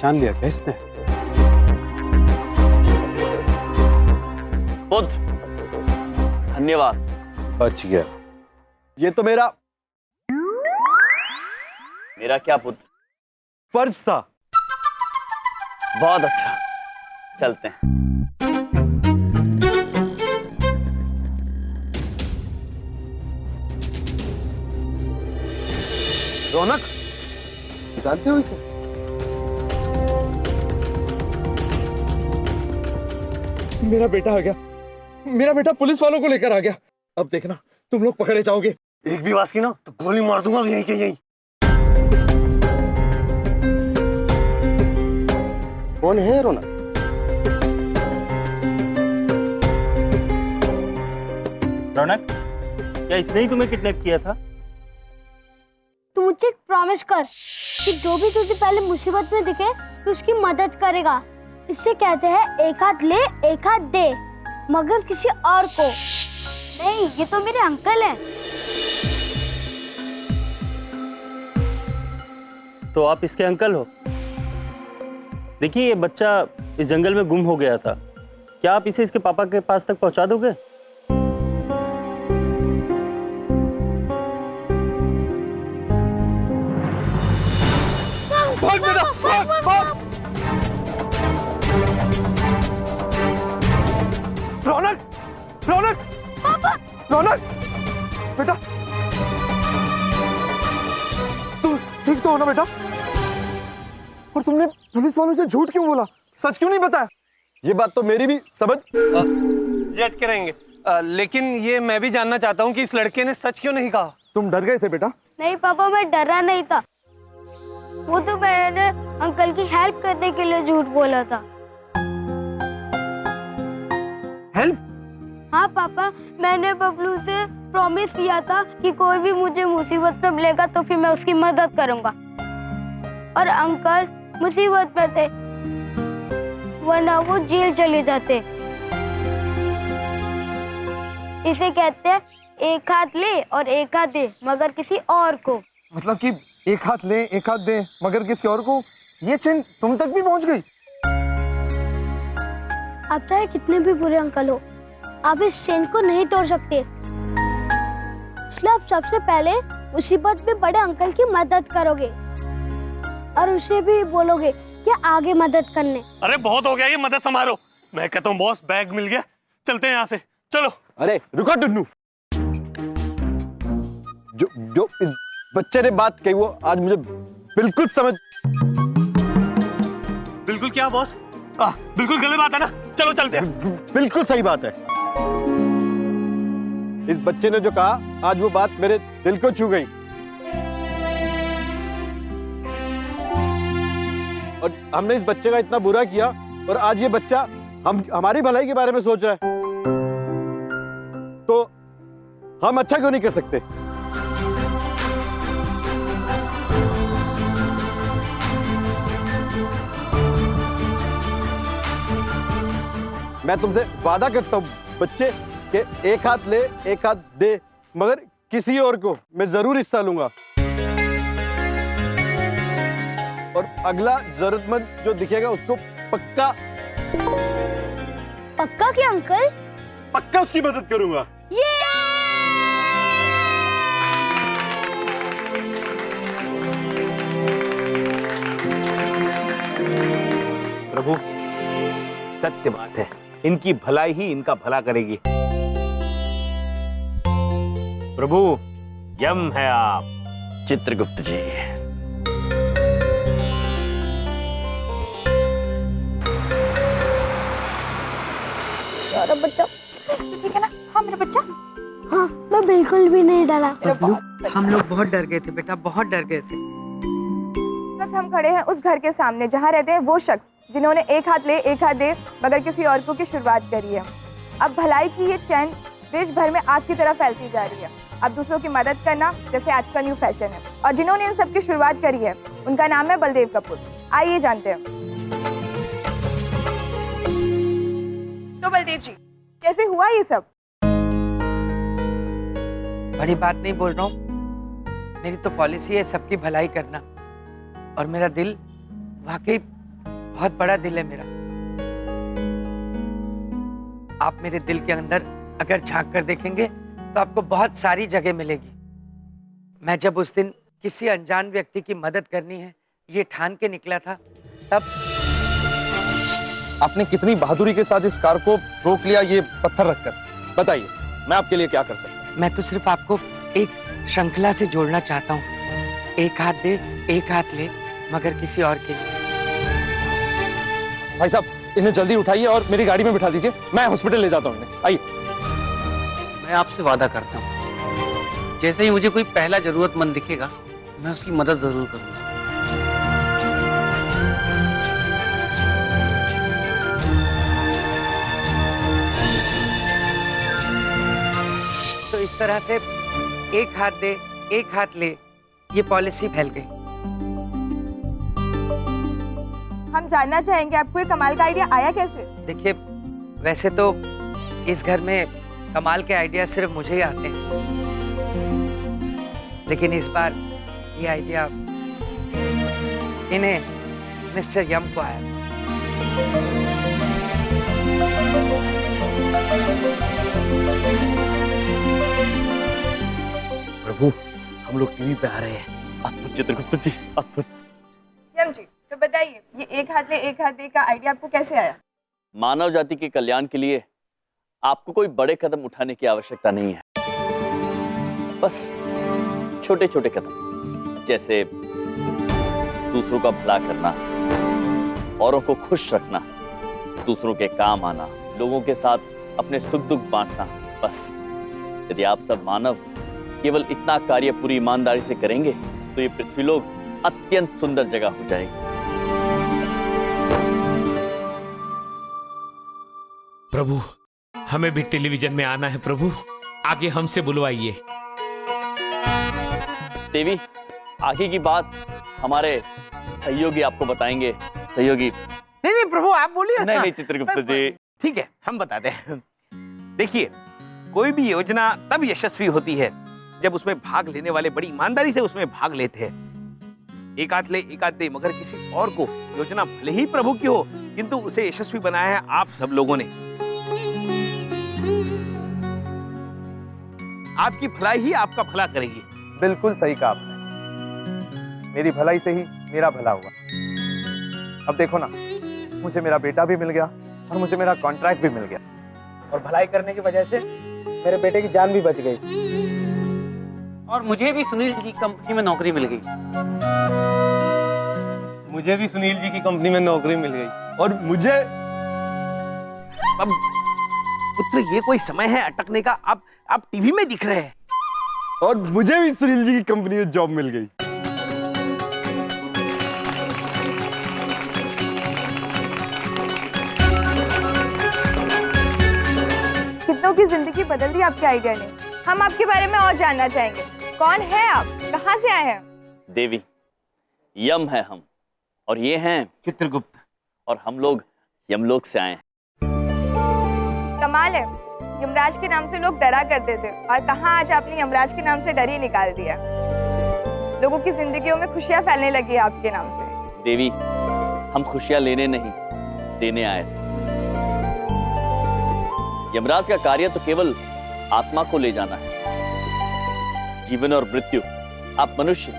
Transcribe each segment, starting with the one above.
पहचान लिया क्या इसने? पुत्र, धन्यवाद। बच गया। ये तो मेरा क्या पुत्र? फर्ज था। बहुत अच्छा, चलते हैं। रौनक, जानते हो इसे? मेरा बेटा आ गया। मेरा बेटा पुलिस वालों को लेकर आ गया। अब देखना, तुम लोग पकड़े जाओगे। एक भी आवाज की ना तो गोली मार दूंगा यहीं के यहीं। कौन है रौनक? रौनक, क्या इसने ही तुम्हें किडनैप किया था? तू मुझे एक प्रॉमिस कर कि जो भी तुझे पहले मुसीबत में दिखे तो उसकी मदद करेगा। इससे कहते हैं एक हाथ ले एक हाथ दे, मगर किसी और को नहीं। ये तो मेरे अंकल हैं। तो आप इसके अंकल हो? देखिए, ये बच्चा इस जंगल में गुम हो गया था। क्या आप इसे इसके पापा के पास तक पहुंचा दोगे? भाग बेटा, भाग, भाग। रौनक, रौनक, पापा, रौनक, बेटा, तू ठीक तो हो ना बेटा? और तुमने पुलिस वालों से झूठ क्यों बोला? सच क्यों नहीं बताया? ये बात तो मेरी भी समझ ये अटके रहेंगे। लेकिन ये मैं भी जानना चाहता हूँ कि इस लड़के ने सच क्यों नहीं कहा? तुम डर गए थे बेटा? नहीं पापा, मैं डरा नहीं था। वो तो मैंने अंकल की हेल्प करने के लिए झूठ बोला था। हेल्प? हाँ पापा, मैंने बबलू से प्रॉमिस किया था कि कोई भी मुझे मुसीबत में मिलेगा तो फिर मैं उसकी मदद करूंगा। और अंकल मुसीबत में थे, वरना वो जेल चले जाते। इसे कहते हैं एक हाथ ले और एक हाथ दे, मगर किसी और को। मतलब कि एक हाथ ले एक हाथ दे मगर किसी और को। ये चेन तुम तक भी पहुंच गई? आप चाहे कितने भी बुरे अंकल हो, आप इस चेन को नहीं तोड़ सकते। इसलिए आप सबसे पहले मुसीबत में बड़े अंकल की मदद करोगे और उसे भी बोलोगे कि आगे मदद करने। अरे बहुत हो गया, ये मदद संभालो। मैं कहता हूँ बॉस, बैग मिल गया, चलते हैं यहाँ से, चलो। अरे रुको टुन्नू, जो इस बच्चे ने बात कही वो आज मुझे बिल्कुल समझ। बिल्कुल क्या बॉस? बिल्कुल गलत बात है ना। चलो चलते हैं। बिल्कुल सही बात है। इस बच्चे ने जो कहा आज वो बात मेरे दिल को छू गई। और हमने इस बच्चे का इतना बुरा किया और आज ये बच्चा हमारी भलाई के बारे में सोच रहा है, तो हम अच्छा क्यों नहीं कर सकते? मैं तुमसे वादा करता हूं बच्चे कि एक हाथ ले एक हाथ दे, मगर किसी और को मैं जरूर हिस्सा लूंगा। और अगला जरूरतमंद जो दिखेगा उसको पक्का पक्का क्या अंकल? पक्का उसकी मदद करूंगा। प्रभु, सत्य बात है, इनकी भलाई ही इनका भला करेगी। प्रभु, यम है आप। चित्रगुप्त जी, बच्चा ठीक है ना? हाँ मेरा बच्चा। हाँ, मैं बिल्कुल भी नहीं डरा। हम लोग बहुत डर गए थे बेटा, बहुत डर गए थे। हम खड़े हैं उस घर के सामने जहाँ रहते हैं वो शख्स जिन्होंने एक हाथ ले एक हाथ दे मगर किसी और को की शुरुआत करी है। अब भलाई की ये चैन देश भर में आग की तरह फैलती जा रही है। अब दूसरों की मदद करना जैसे आज का न्यू फैशन है, और जिन्होंने इन सब की शुरुआत करी है उनका नाम है बलदेव कपूर। आइए जानते हैं। तो बलदेव जी, कैसे हुआ ये सब? बड़ी बात नहीं बोल रहा हूँ, मेरी तो पॉलिसी है सबकी भलाई करना, और मेरा दिल वाकई बहुत बड़ा दिल है मेरा। आप मेरे दिल के अंदर अगर झांक कर देखेंगे तो आपको बहुत सारी जगह मिलेगी। मैं जब उस दिन किसी अनजान व्यक्ति की मदद करनी है ये ठान के निकला था, तब आपने कितनी बहादुरी के साथ इस कार को रोक लिया, ये पत्थर रखकर। बताइए, मैं आपके लिए क्या कर सकता हूँ? मैं तो सिर्फ आपको एक श्रृंखला से जोड़ना चाहता हूँ। एक हाथ दे, एक हाथ ले, मगर किसी और के लिए। भाई साहब, इन्हें जल्दी उठाइए और मेरी गाड़ी में बिठा दीजिए, मैं हॉस्पिटल ले जाता हूँ इन्हें। आइए। मैं आपसे वादा करता हूँ, जैसे ही मुझे कोई पहला जरूरतमंद दिखेगा मैं उसकी मदद जरूर करूंगा। तो इस तरह से एक हाथ दे, एक हाथ ले, ये पॉलिसी फैल गई। हम जानना चाहेंगे आपको ये कमाल का आइडिया आया कैसे? देखिए, वैसे तो इस घर में कमाल के आइडिया सिर्फ मुझे ही आते हैं, लेकिन इस बार ये आइडिया इन्हें मिस्टर यम को आया। प्रभु, हम लोग टीवी पे आ रहे हैं। अद्भुत चित्रगुप्त जी, अद्भुत। यम जी, तो बताइए ये एक हाथ ले एक हाथ दे का आइडिया आपको कैसे आया? मानव जाति के कल्याण के लिए आपको कोई बड़े कदम उठाने की आवश्यकता नहीं है, बस छोटे छोटे कदम, जैसे दूसरों का भला करना, औरों को खुश रखना, दूसरों के काम आना, लोगों के साथ अपने सुख दुख बांटना। बस यदि आप सब मानव केवल इतना कार्य पूरी ईमानदारी से करेंगे तो ये पृथ्वीलोक अत्यंत सुंदर जगह हो जाएगी। प्रभु, हमें भी टेलीविजन में आना है प्रभु, आगे हमसे बुलवाइए। देवी, आगे की बात हमारे सहयोगी आपको बताएंगे। सहयोगी? नहीं नहीं प्रभु, आप बोलिए। नहीं नहीं चित्रगुप्त जी। ठीक है, हम बताते हैं। देखिए, कोई भी योजना तब यशस्वी होती है जब उसमें भाग लेने वाले बड़ी ईमानदारी से उसमें भाग लेते हैं। एक हाथ ले एक हाथ दे, मगर किसी और को योजना भले ही प्रभु की हो, किंतु उसे यशस्वी बनाया है आप सब लोगों ने। आपकी भलाई ही आपका भला करेगी। बिल्कुल सही कहा आपने, मेरी भलाई से ही मेरा भला हुआ। अब देखो ना, मुझे मेरा बेटा भी मिल गया और मुझे मेरा कॉन्ट्रैक्ट भी मिल गया, और भलाई करने की वजह से मेरे बेटे की जान भी बच गई। और मुझे भी सुनील जी की कंपनी में नौकरी मिल गई। मुझे भी सुनील जी की कंपनी में नौकरी मिल गई। और मुझे अब पुत्र, ये कोई समय है अटकने का? आप टीवी में दिख रहे हैं। और मुझे भी सुनील जी की कंपनी में जॉब मिल गई। कितनों की जिंदगी बदल दी आपके आइडिया ने। हम आपके बारे में और जानना चाहेंगे। कौन है आप, कहाँ से आए हैं? देवी, यम है हम, और ये हैं चित्रगुप्त, और हम लोग यमलोक से आए हैं। कमाल है, यमराज के नाम से लोग डरा करते थे, और कहाँ आज आपने यमराज के नाम से डर ही निकाल दिया। लोगों की जिंदगियों में खुशियां फैलने लगी आपके नाम से। देवी, हम खुशियां लेने नहीं, देने आए थे। यमराज का कार्य तो केवल आत्मा को ले जाना है। जीवन और मृत्यु आप मनुष्य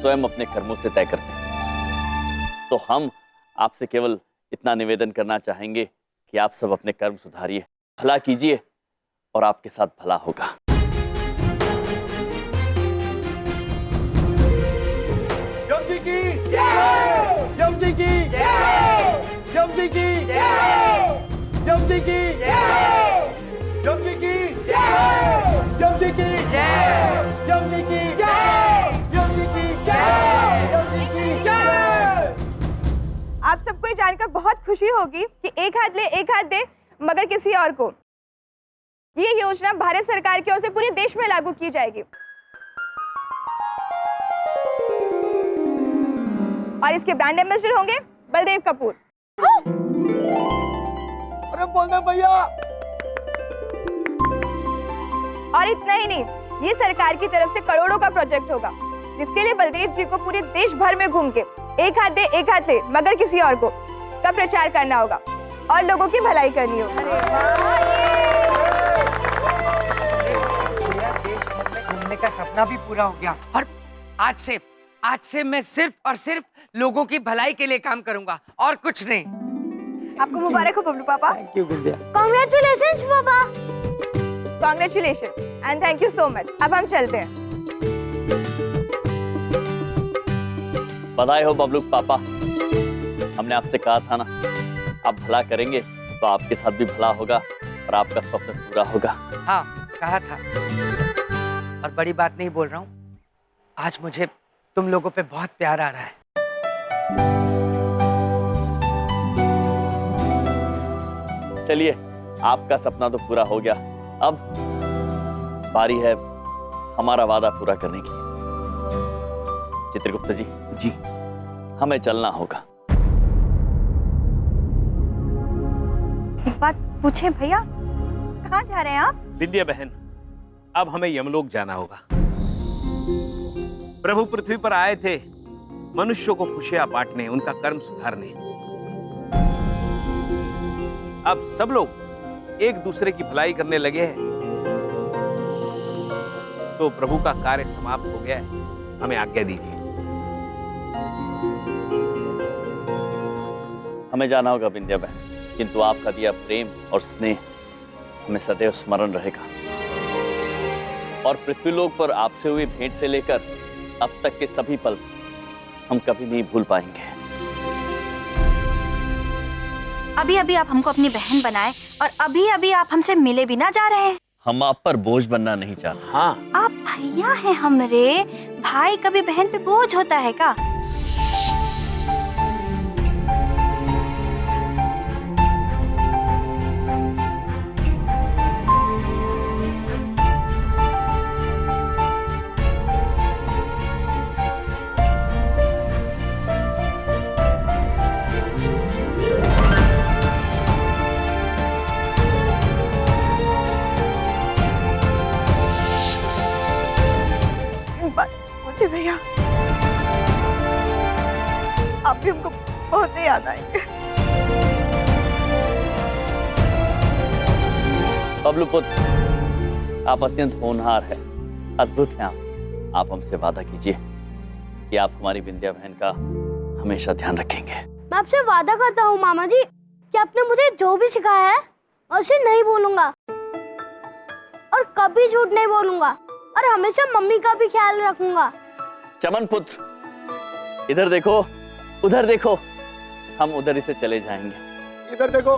स्वयं अपने कर्मों से तय करते हैं। तो हम आपसे केवल इतना निवेदन करना चाहेंगे कि आप सब अपने कर्म सुधारिए, भला कीजिए, और आपके साथ भला होगा। यम जी की जय! यम जी की जय! यम जी की जय! यम जी की जय! यम जी की जय! यम जी की जय! यम जी की जय! यम जी की जय! यम जी की जय! आप सबको ये जानकर बहुत खुशी होगी कि एक हाथ ले एक हाथ दे, मगर किसी और को। ये योजना भारत सरकार की ओर से पूरे देश में लागू की जाएगी, और इसके ब्रांड एम्बेसडर होंगे बलदेव कपूर। अरे बोलना भैया। और इतना ही नहीं, ये सरकार की तरफ से करोड़ों का प्रोजेक्ट होगा, जिसके लिए बलदेव जी को पूरे देश भर में घूम के एक हाथ दे एक हाथ ले, मगर किसी और को का प्रचार करना होगा और लोगों की भलाई करनी होगी। मेरा देश भर में घूमने का सपना भी पूरा हो गया और आज से मैं सिर्फ और सिर्फ लोगों की भलाई के लिए काम करूंगा और कुछ नहीं। आपको मुबारक हो बबलू पापा। Thank you Bindiya. कॉन्ग्रेचुलेशन पापा। Congratulation and thank you so much. अब हम चलते हैं। बधाई हो बबलू पापा। हमने आपसे कहा था ना, आप भला करेंगे तो आपके साथ भी भला होगा और आपका स्वप्न पूरा होगा। हाँ कहा था और बड़ी बात नहीं बोल रहा हूँ, आज मुझे तुम लोगों पे बहुत प्यार आ रहा है। चलिए, आपका सपना तो पूरा हो गया, अब बारी है हमारा वादा पूरा करने की। चित्रगुप्त जी, हमें चलना होगा। एक बात पूछे भैया, कहाँ जा रहे हैं आप? विंध्या बहन, अब हमें यमलोक जाना होगा। प्रभु पृथ्वी पर आए थे मनुष्यों को खुशियां बांटने, उनका कर्म सुधारने। अब सब लोग एक दूसरे की भलाई करने लगे हैं, तो प्रभु का कार्य समाप्त हो गया है। हमें आज्ञा दीजिए। हमें जाना होगा विंध्या बहन, किंतु आपका दिया प्रेम और स्नेह हमें सदैव स्मरण रहेगा और पृथ्वीलोक पर आपसे हुई भेंट से लेकर अब तक के सभी पल हम कभी नहीं भूल पाएंगे। अभी अभी आप हमको अपनी बहन बनाए और अभी अभी आप हमसे मिले भी ना जा रहे हैं। हम आप पर बोझ बनना नहीं चाहते। हाँ, आप भैया हैं हमरे, भाई कभी बहन पे बोझ होता है का? भैया, आप भी हमको बहुत ही याद आएंगे। बबलू पुत्र, आप अत्यंत होनहार हैं, अद्भुत हैं आप हमसे वादा कीजिए कि आप हमारी विंध्या बहन का हमेशा ध्यान रखेंगे। मैं आपसे वादा करता हूँ मामा जी कि आपने मुझे जो भी सिखाया है उसे नहीं बोलूंगा और कभी झूठ नहीं बोलूंगा और हमेशा मम्मी का भी ख्याल रखूंगा। चमन पुत्र, इधर देखो, उधर देखो, हम उधर ही से चले जाएंगे। इधर देखो,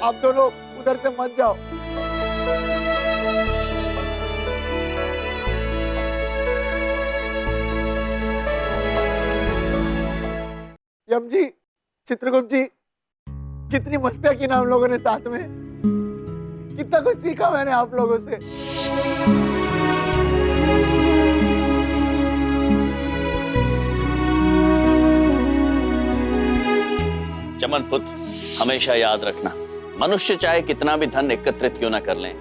आप दोनों उधर से मत जाओ। यम जी, चित्रगुप्त जी, कितनी मस्तियां की ना हम लोगों ने साथ में, कितना कुछ सीखा मैंने आप लोगों से। चमन पुत्र, हमेशा याद रखना, मनुष्य चाहे कितना भी धन एकत्रित क्यों ना कर लें,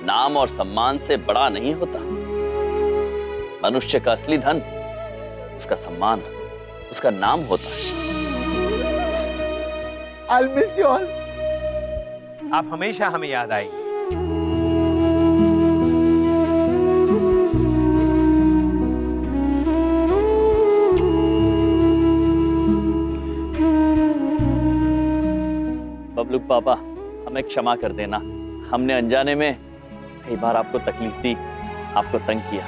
नाम और सम्मान से बड़ा नहीं होता। मनुष्य का असली धन उसका सम्मान, उसका नाम होता है। I'll miss you all. आप हमेशा हमें याद आएंगे। बबलू पापा, हमें क्षमा कर देना, हमने अनजाने में कई बार आपको तकलीफ दी, आपको तंग किया।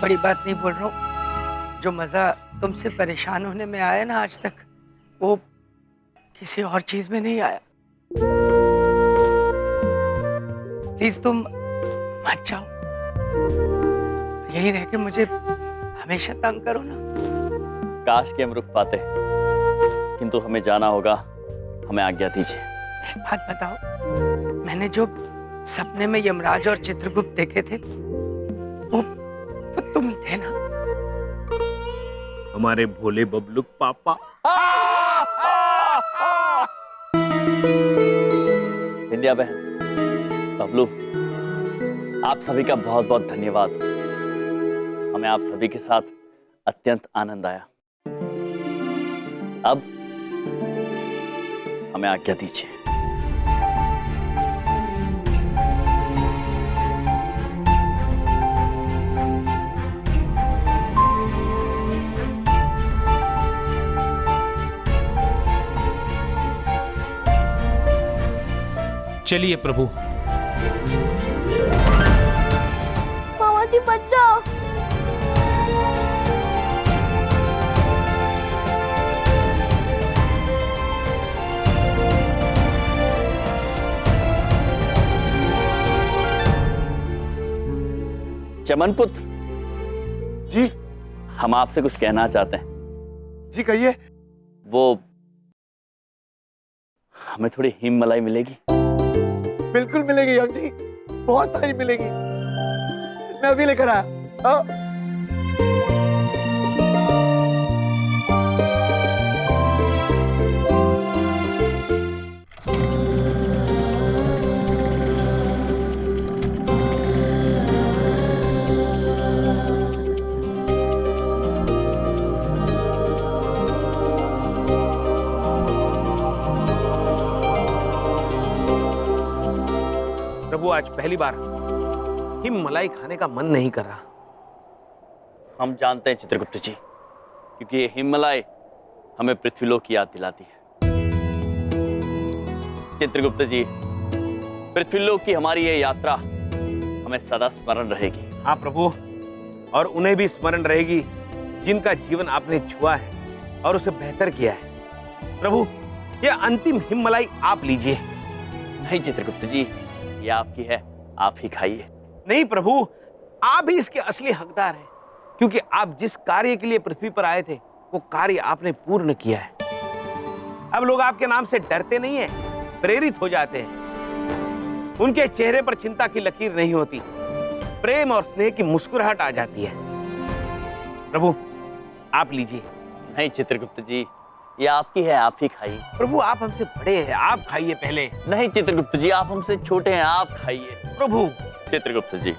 बड़ी बात नहीं बोल रहा हूँ, जो मजा तुमसे परेशान होने में आया ना आज तक, वो किसी और चीज में नहीं आया। प्लीज तुम मत जाओ, यही रह के मुझे हमेशा तंग करो ना। काश के हम रुक पाते, किंतु हमें जाना होगा, हमें आज्ञा दीजिए। एक बात बताओ, मैंने जो सपने में यमराज और चित्रगुप्त देखे थे वो तुम ही थे ना? हमारे भोले बबलू पापा। विंध्या बहन, बबलू, आप सभी का बहुत बहुत धन्यवाद। हमें आप सभी के साथ अत्यंत आनंद आया। अब हमें आज्ञा दीजिए। चलिए प्रभु। मामा जी बचाओ। चमन पुत्र जी। हम आपसे कुछ कहना चाहते हैं। जी कहिए। वो हमें थोड़ी हिममलाई मिलेगी? बिल्कुल मिलेगी यम जी, बहुत सारी मिलेगी। मैं अभी लेकर आया। प्रभु, आज पहली बार हिम मलाई खाने का मन नहीं कर रहा। हम जानते हैं चित्रगुप्त जी, क्योंकि ये हिममलाई हमें पृथ्वीलोक की याद दिलाती है। चित्रगुप्त जी, पृथ्वीलोक की हमारी ये यात्रा हमें सदा स्मरण रहेगी। हाँ प्रभु, और उन्हें भी स्मरण रहेगी जिनका जीवन आपने छुआ है और उसे बेहतर किया है। प्रभु, ये अंतिम हिममलाई आप लीजिए। नहीं चित्रगुप्त जी, ये आपकी है, आप ही खाइए। नहीं प्रभु, आप ही इसके असली हकदार हैं, क्योंकि आप जिस कार्य के लिए पृथ्वी पर आए थे वो कार्य आपने पूर्ण किया है। अब लोग आपके नाम से डरते नहीं हैं, प्रेरित हो जाते हैं। उनके चेहरे पर चिंता की लकीर नहीं होती, प्रेम और स्नेह की मुस्कुराहट आ जाती है। प्रभु, आप लीजिए। नहीं चित्रगुप्त जी, ये आपकी है, आप ही खाइए। प्रभु, आप हमसे बड़े हैं, आप खाइए पहले। नहीं चित्रगुप्त जी, आप हमसे छोटे हैं, आप खाइए। प्रभु। चित्रगुप्त जी।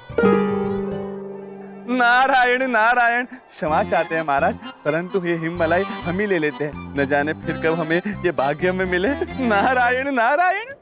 नारायण नारायण, क्षमा चाहते हैं महाराज, परंतु ये हिममलाई हम ही ले लेते हैं। न जाने फिर कब हमें ये भाग्य में मिले। नारायण नारायण।